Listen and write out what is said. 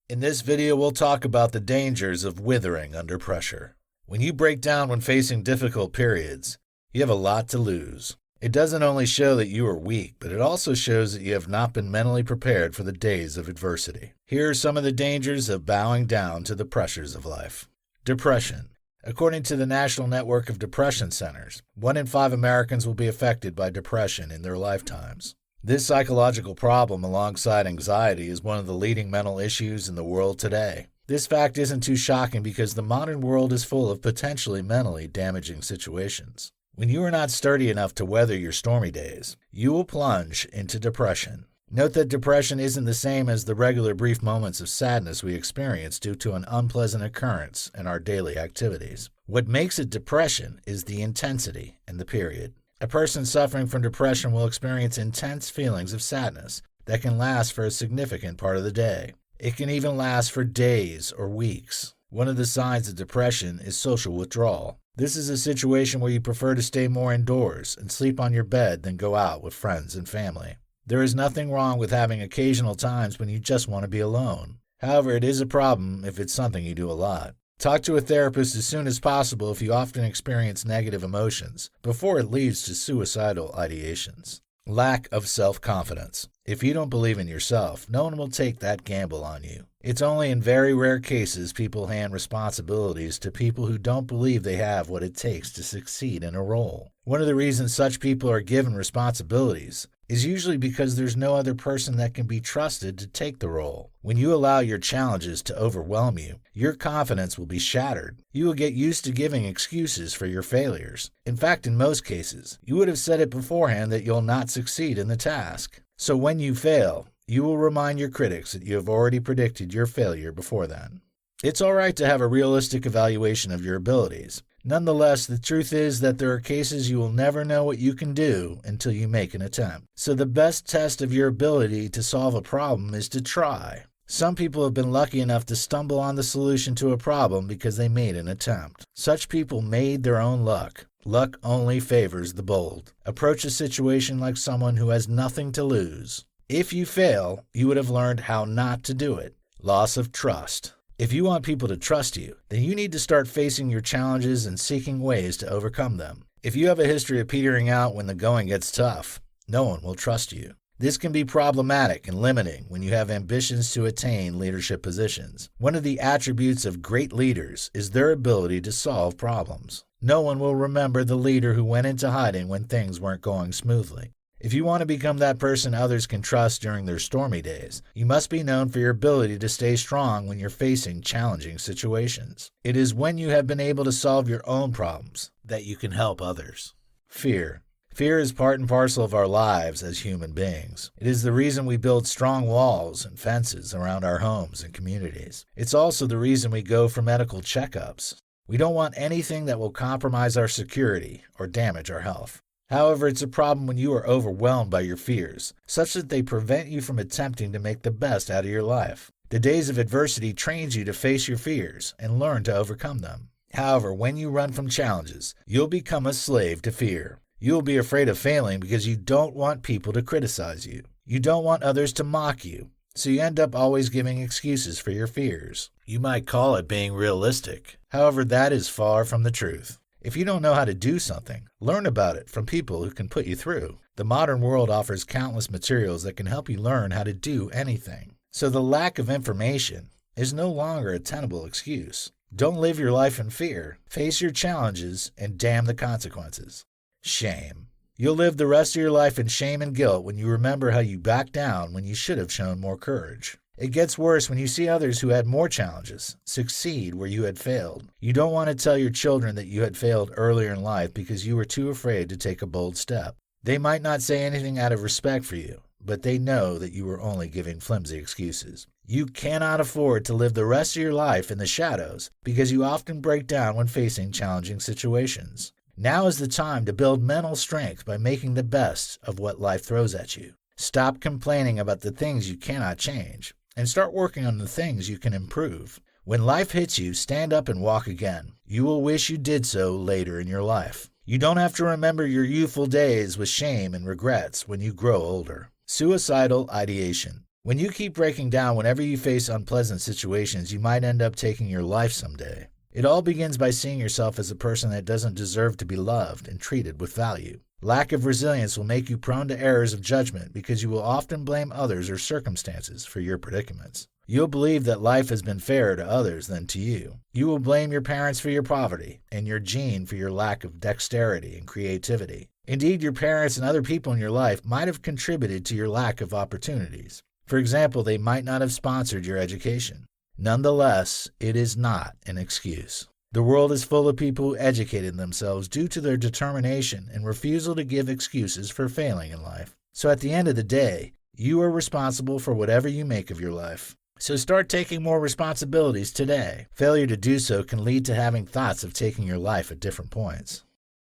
In this video, we'll talk about the dangers of withering under pressure. When you break down when facing difficult periods, you have a lot to lose. It doesn't only show that you are weak, but it also shows that you have not been mentally prepared for the days of adversity. Here are some of the dangers of bowing down to the pressures of life. Depression. According to the National Network of Depression Centers, 1 in 5 Americans will be affected by depression in their lifetimes. This psychological problem, alongside anxiety, is one of the leading mental issues in the world today. This fact isn't too shocking because the modern world is full of potentially mentally damaging situations. When you are not sturdy enough to weather your stormy days, you will plunge into depression. Note that depression isn't the same as the regular brief moments of sadness we experience due to an unpleasant occurrence in our daily activities. What makes it depression is the intensity and the period. A person suffering from depression will experience intense feelings of sadness that can last for a significant part of the day. It can even last for days or weeks. One of the signs of depression is social withdrawal. This is a situation where you prefer to stay more indoors and sleep on your bed than go out with friends and family. There is nothing wrong with having occasional times when you just want to be alone. However, it is a problem if it's something you do a lot. Talk to a therapist as soon as possible if you often experience negative emotions, before it leads to suicidal ideations. Lack of self-confidence. If you don't believe in yourself, no one will take that gamble on you. It's only in very rare cases people hand responsibilities to people who don't believe they have what it takes to succeed in a role. One of the reasons such people are given responsibilities is usually because there's no other person that can be trusted to take the role. When you allow your challenges to overwhelm you, your confidence will be shattered. You will get used to giving excuses for your failures. In fact, in most cases, you would have said it beforehand that you'll not succeed in the task. So when you fail, you will remind your critics that you have already predicted your failure before then. It's all right to have a realistic evaluation of your abilities. Nonetheless, the truth is that there are cases you will never know what you can do until you make an attempt. So the best test of your ability to solve a problem is to try. Some people have been lucky enough to stumble on the solution to a problem because they made an attempt. Such people made their own luck. Luck only favors the bold. Approach a situation like someone who has nothing to lose. If you fail, you would have learned how not to do it. Loss of trust. If you want people to trust you, then you need to start facing your challenges and seeking ways to overcome them. If you have a history of petering out when the going gets tough, no one will trust you. This can be problematic and limiting when you have ambitions to attain leadership positions. One of the attributes of great leaders is their ability to solve problems. No one will remember the leader who went into hiding when things weren't going smoothly. If you want to become that person others can trust during their stormy days, you must be known for your ability to stay strong when you're facing challenging situations. It is when you have been able to solve your own problems that you can help others. Fear. Fear is part and parcel of our lives as human beings. It is the reason we build strong walls and fences around our homes and communities. It's also the reason we go for medical checkups. We don't want anything that will compromise our security or damage our health. However, it's a problem when you are overwhelmed by your fears, such that they prevent you from attempting to make the best out of your life. The days of adversity trains you to face your fears and learn to overcome them. However, when you run from challenges, you'll become a slave to fear. You will be afraid of failing because you don't want people to criticize you. You don't want others to mock you, so you end up always giving excuses for your fears. You might call it being realistic. However, that is far from the truth. If you don't know how to do something, learn about it from people who can put you through. The modern world offers countless materials that can help you learn how to do anything. So the lack of information is no longer a tenable excuse. Don't live your life in fear. Face your challenges and damn the consequences. Shame. You'll live the rest of your life in shame and guilt when you remember how you backed down when you should have shown more courage. It gets worse when you see others who had more challenges succeed where you had failed. You don't want to tell your children that you had failed earlier in life because you were too afraid to take a bold step. They might not say anything out of respect for you, but they know that you were only giving flimsy excuses. You cannot afford to live the rest of your life in the shadows because you often break down when facing challenging situations. Now is the time to build mental strength by making the best of what life throws at you. Stop complaining about the things you cannot change and start working on the things you can improve. When life hits you, stand up and walk again. You will wish you did so later in your life. You don't have to remember your youthful days with shame and regrets when you grow older. Suicidal ideation. When you keep breaking down whenever you face unpleasant situations, you might end up taking your life someday. It all begins by seeing yourself as a person that doesn't deserve to be loved and treated with value. Lack of resilience will make you prone to errors of judgment because you will often blame others or circumstances for your predicaments. You'll believe that life has been fairer to others than to you. You will blame your parents for your poverty and your gene for your lack of dexterity and creativity. Indeed, your parents and other people in your life might have contributed to your lack of opportunities. For example, they might not have sponsored your education. Nonetheless, it is not an excuse. The world is full of people who educated themselves due to their determination and refusal to give excuses for failing in life. So at the end of the day, you are responsible for whatever you make of your life. So start taking more responsibilities today. Failure to do so can lead to having thoughts of taking your life at different points.